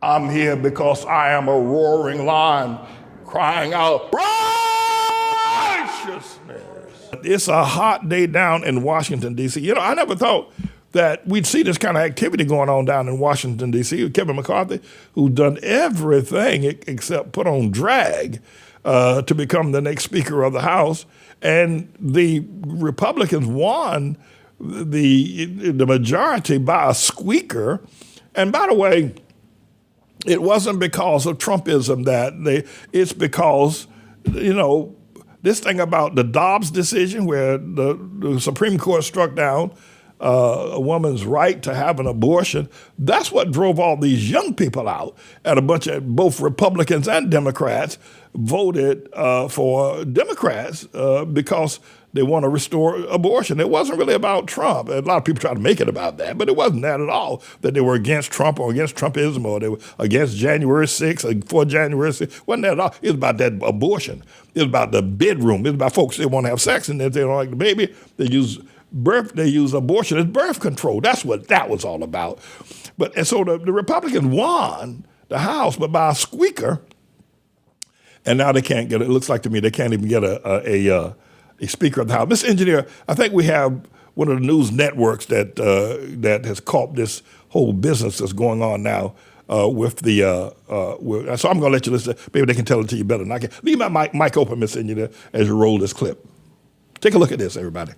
I'm here because I am a roaring lion crying out righteousness. It's a hot day down in Washington, D.C. You know, I never thought that we'd see this kind of activity going on down in Washington, D.C. Kevin McCarthy, who's done everything except put on drag to become the next Speaker of the House. And the Republicans won the majority by a squeaker. And by the way, it wasn't because of Trumpism it's because, you know, this thing about the Dobbs decision where the Supreme Court struck down a woman's right to have an abortion, that's what drove all these young people out. And a bunch of both Republicans and Democrats voted for Democrats because they want to restore abortion. It wasn't really about Trump. A lot of people try to make it about that, but it wasn't that at all, that they were against Trump or against Trumpism or they were against January 6th or for January 6th. It wasn't that at all. It was about that abortion. It was about the bedroom. It was about folks that want to have sex, and if they don't like the baby, they use abortion as birth control. That's what that was all about. And so the Republicans won the House, but by a squeaker, and now they can't get it. It looks like to me they can't even get a Speaker of the House. Mr. Engineer, I think we have one of the news networks that has caught this whole business that's going on now with the. So I'm going to let you listen. Maybe they can tell it to you better than I can. Leave my mic open, Mr. Engineer, as you roll this clip. Take a look at this, everybody.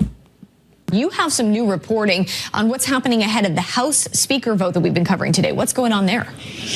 You have some new reporting on what's happening ahead of the House Speaker vote that we've been covering today. What's going on there?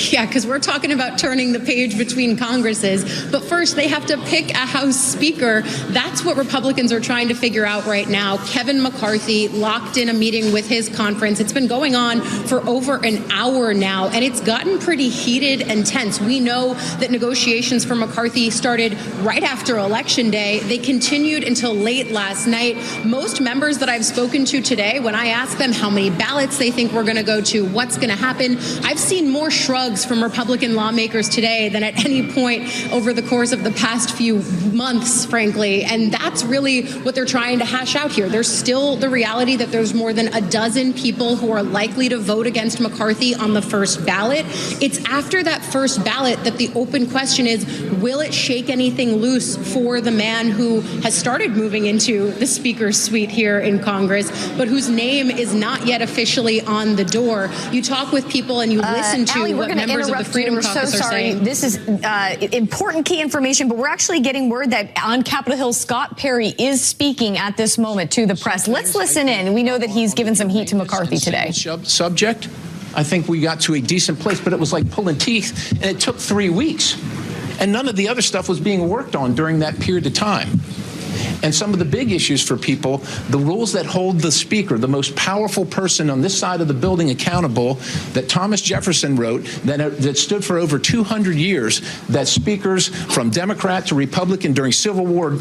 Yeah, because we're talking about turning the page between Congresses. But first, they have to pick a House Speaker. That's what Republicans are trying to figure out right now. Kevin McCarthy locked in a meeting with his conference. It's been going on for over an hour now, and it's gotten pretty heated and tense. We know that negotiations for McCarthy started right after Election Day. They continued until late last night. Most members that I've spoken to today, when I ask them how many ballots they think we're going to go to, what's going to happen, I've seen more shrugs from Republican lawmakers today than at any point over the course of the past few months, frankly. And that's really what they're trying to hash out here. There's still the reality that there's more than a dozen people who are likely to vote against McCarthy on the first ballot. It's after that first ballot that the open question is, will it shake anything loose for the man who has started moving into the Speaker's suite here in Congress, but whose name is not yet officially on the door? You talk with people and you listen to Allie, what members of the Freedom Caucus are saying. This is important key information, but we're actually getting word that on Capitol Hill, Scott Perry is speaking at this moment to the press. Let's listen in. We know that he's given some heat to McCarthy today. Subject, I think we got to a decent place, but it was like pulling teeth, and it took 3 weeks. And none of the other stuff was being worked on during that period of time. And some of the big issues for people, the rules that hold the Speaker, the most powerful person on this side of the building, accountable, that Thomas Jefferson wrote, that stood for over 200 years, that speakers from Democrat to Republican during Civil War,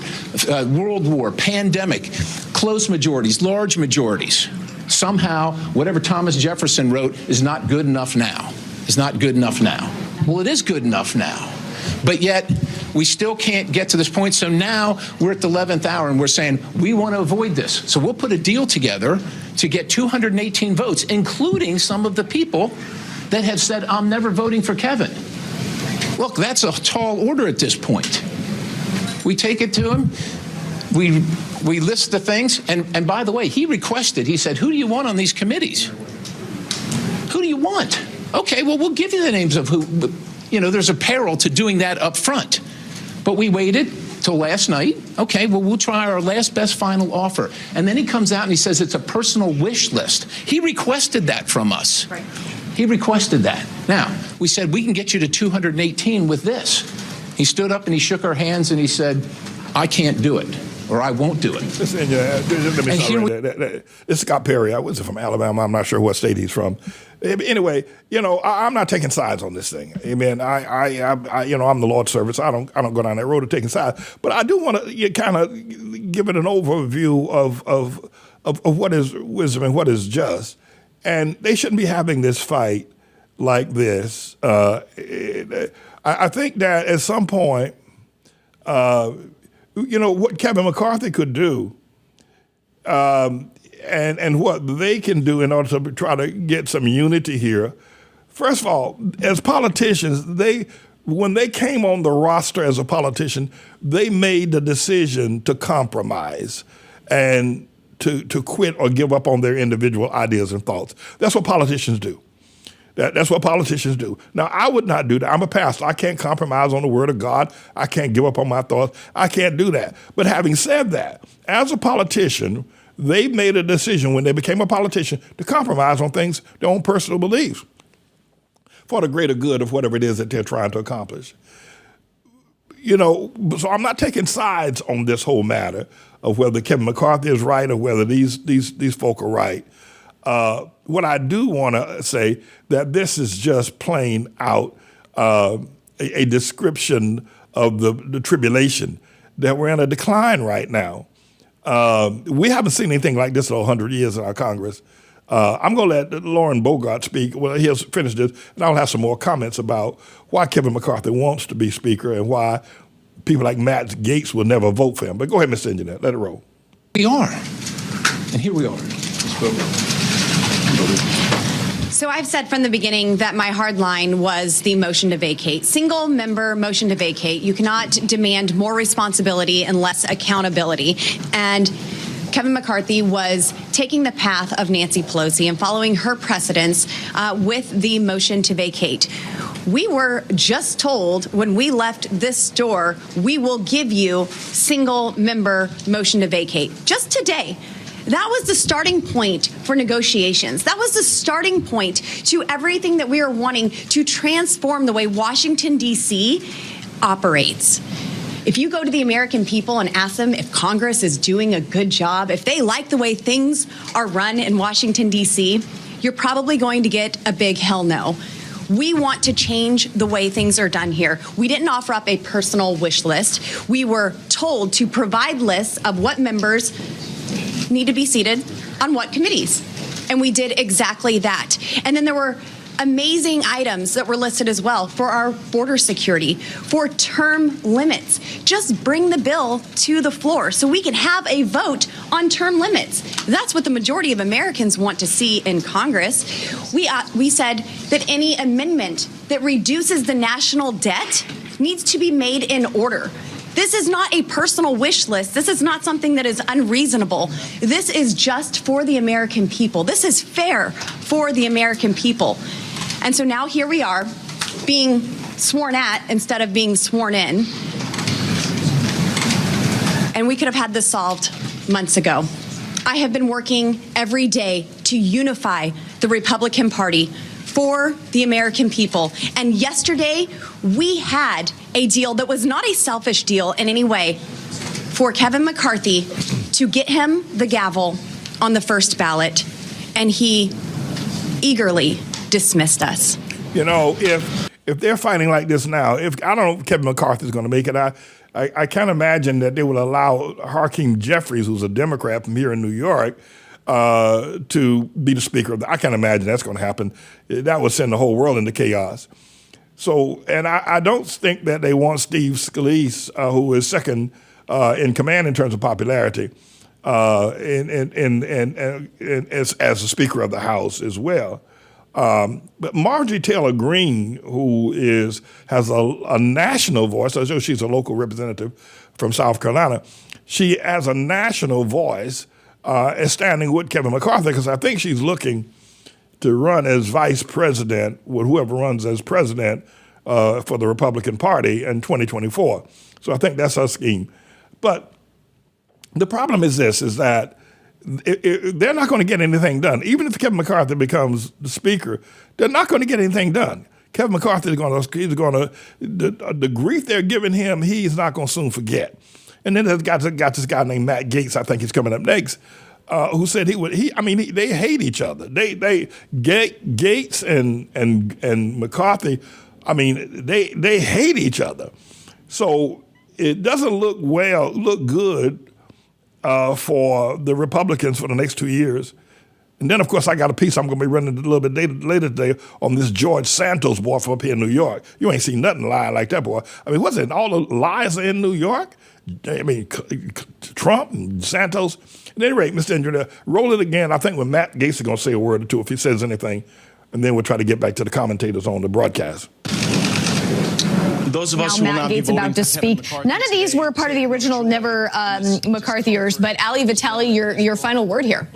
World War, pandemic, close majorities, large majorities. Somehow, whatever Thomas Jefferson wrote is not good enough now. Is not good enough now. Well, it is good enough now. But yet, we still can't get to this point. So now we're at the 11th hour and we're saying we want to avoid this. So we'll put a deal together to get 218 votes, including some of the people that have said, I'm never voting for Kevin. Look, that's a tall order at this point. We take it to him. We list the things. And by the way, he said, who do you want on these committees? Who do you want? Okay, well, we'll give you the names of who. You know, there's a peril to doing that up front. But we waited till last night. Okay, well, we'll try our last best final offer. And then he comes out and he says it's a personal wish list. He requested that from us. Right. He requested that. Now, we said we can get you to 218 with this. He stood up and he shook our hands and he said, I can't do it, or I won't do it. Let me stop right there. It's Scott Perry. I was from Alabama. I'm not sure what state he's from. Anyway, you know, I'm not taking sides on this thing. I mean, I'm the Lord's servant, so I don't go down that road of taking sides. But I do want to kind of give it an overview of what is wisdom and what is just. And they shouldn't be having this fight like this. I think that at some point, you know, what Kevin McCarthy could do and what they can do in order to try to get some unity here First of all, as politicians, when they came on the roster as a politician, they made the decision to compromise and to quit or give up on their individual ideas and thoughts. That's what politicians do. That's what politicians do. Now, I would not do that. I'm a pastor. I can't compromise on the word of God. I can't give up on my thoughts. I can't do that. But having said that, as a politician, they made a decision when they became a politician to compromise on things, their own personal beliefs, for the greater good of whatever it is that they're trying to accomplish. So I'm not taking sides on this whole matter of whether Kevin McCarthy is right or whether these folk are right. What I do want to say that this is just plain out a description of the tribulation, that we're in a decline right now. We haven't seen anything like this in 100 years in our Congress. I'm going to let Lauren Bogart speak. Well, he'll finish this, and I'll have some more comments about why Kevin McCarthy wants to be Speaker and why people like Matt Gaetz will never vote for him. But go ahead, Mr. Engineer, let it roll. We are, and here we are. Let's go. So I've said from the beginning that my hard line was the motion to vacate. Single member motion to vacate. You cannot demand more responsibility and less accountability. And Kevin McCarthy was taking the path of Nancy Pelosi and following her precedents with the motion to vacate. We were just told when we left this door, we will give you single member motion to vacate. Just today. That was the starting point for negotiations. That was the starting point to everything that we are wanting to transform the way Washington, D.C. operates. If you go to the American people and ask them if Congress is doing a good job, if they like the way things are run in Washington, D.C., you're probably going to get a big hell no. We want to change the way things are done here. We didn't offer up a personal wish list. We were told to provide lists of what members need to be seated on what committees. And we did exactly that. And then there were amazing items that were listed as well for our border security, for term limits. Just bring the bill to the floor so we can have a vote on term limits. That's what the majority of Americans want to see in Congress. We said that any amendment that reduces the national debt needs to be made in order. This is not a personal wish list. This is not something that is unreasonable. This is just for the American people. This is fair for the American people. And so now here we are being sworn at instead of being sworn in. And we could have had this solved months ago. I have been working every day to unify the Republican Party for the American people. And yesterday, we had a deal that was not a selfish deal in any way for Kevin McCarthy to get him the gavel on the first ballot. And he eagerly dismissed us. If they're fighting like this now, I don't know if Kevin McCarthy is going to make it. I can't imagine that they will allow Hakeem Jeffries, who's a Democrat from here in New York, to be the Speaker. I can't imagine that's going to happen. That would send the whole world into chaos. So, and I don't think that they want Steve Scalise, who is second in command in terms of popularity, as the Speaker of the House as well. But Marjorie Taylor Greene, who has a national voice, I know she's a local representative from South Carolina, she has a national voice, is standing with Kevin McCarthy because I think she's looking to run as vice president with whoever runs as president for the Republican Party in 2024. So I think that's her scheme. But the problem is this, is that they're not going to get anything done. Even if Kevin McCarthy becomes the Speaker, they're not going to get anything done. Kevin McCarthy is going to the grief they're giving him, he's not going to soon forget. And then there's got this guy named Matt Gaetz, I think he's coming up next, who said they hate each other. Gaetz and McCarthy, they hate each other. So it doesn't look good for the Republicans for the next 2 years. And then, of course, I got a piece I'm going to be running a little bit later today on this George Santos boy from up here in New York. You ain't seen nothing lying like that boy. What's it? All the lies are in New York? Trump and Santos. At any rate, Mr. Engineer, roll it again. I think when Matt Gaetz is going to say a word or two, if he says anything, and then we'll try to get back to the commentators on the broadcast. Those of us now who will Matt not Gaetz be voting about to speak. None of these were part of the original Never McCarthyers, but Ali Vitale, your final word here.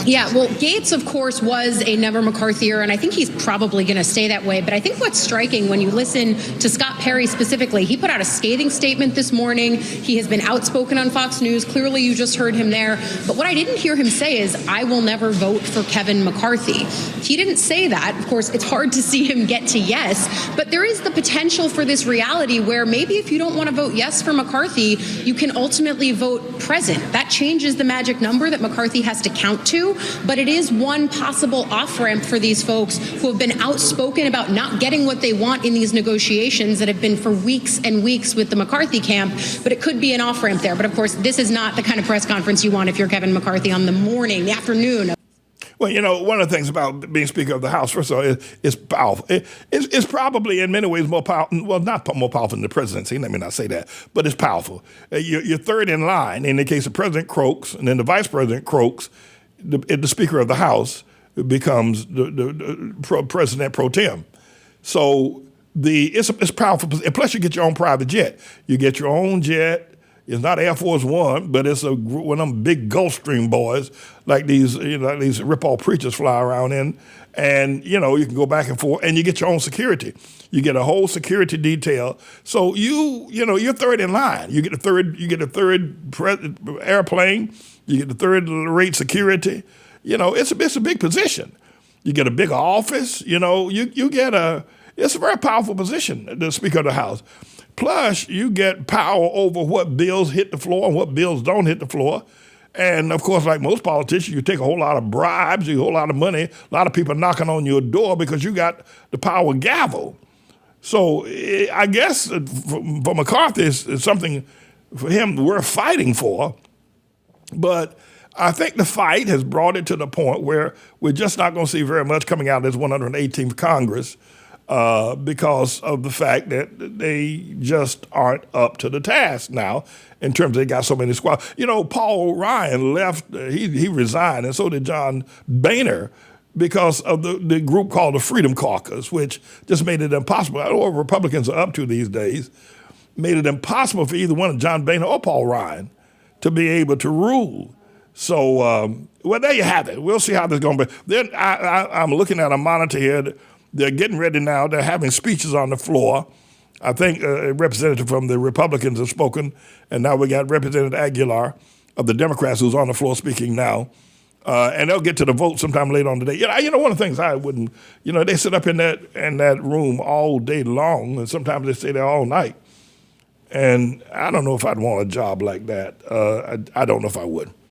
Yeah, well, Gaetz, of course, was a Never McCarthyer, and I think he's probably going to stay that way. But I think what's striking when you listen to Scott Perry specifically, he put out a scathing statement this morning. He has been outspoken on Fox News. Clearly, you just heard him there. But what I didn't hear him say is, I will never vote for Kevin McCarthy. He didn't say that. Of course, it's hard to see him get to yes, but there is the potential for this reality where maybe if you don't want to vote yes for McCarthy, you can ultimately vote present. That changes the magic number that McCarthy has to count to, but it is one possible off-ramp for these folks who have been outspoken about not getting what they want in these negotiations that have been for weeks and weeks with the McCarthy camp, but it could be an off-ramp there. But of course, this is not the kind of press conference you want if you're Kevin McCarthy on the afternoon. Well, you know, one of the things about being Speaker of the House, first of all, is powerful. It's probably in many ways more powerful, well, not more powerful than the presidency, let me not say that, but it's powerful. You're third in line. In the case of President croaks, and then the Vice President croaks, the Speaker of the House becomes the President pro tem. So it's powerful. And plus, you get your own private jet. You get your own jet. It's not Air Force One, but it's one of them big Gulfstream boys, like these rip-off preachers fly around in, and you can go back and forth, and you get your own security. You get a whole security detail. So you're third in line. You get a third airplane. You get the third rate security. It's a big position. You get a big office. It's a very powerful position, the Speaker of the House. Plus, you get power over what bills hit the floor and what bills don't hit the floor. And, of course, like most politicians, you take a whole lot of bribes, a whole lot of money, a lot of people knocking on your door because you got the power gavel. So I guess for McCarthy, it's something for him worth fighting for. But I think the fight has brought it to the point where we're just not going to see very much coming out of this 118th Congress. Because of the fact that they just aren't up to the task now in terms of they got so many squads. Paul Ryan left, he resigned, and so did John Boehner because of the group called the Freedom Caucus, which just made it impossible. I don't know what Republicans are up to these days, made it impossible for either one of John Boehner or Paul Ryan to be able to rule. So, well, there you have it. We'll see how this is going to be. Then I'm looking at a monitor here. They're getting ready now. They're having speeches on the floor. I think a representative from the Republicans has spoken, and now we got Representative Aguilar of the Democrats who's on the floor speaking now. And they'll get to the vote sometime later on today. One of the things I wouldn't, they sit up in that room all day long, and sometimes they stay there all night. And I don't know if I'd want a job like that. I don't know if I would.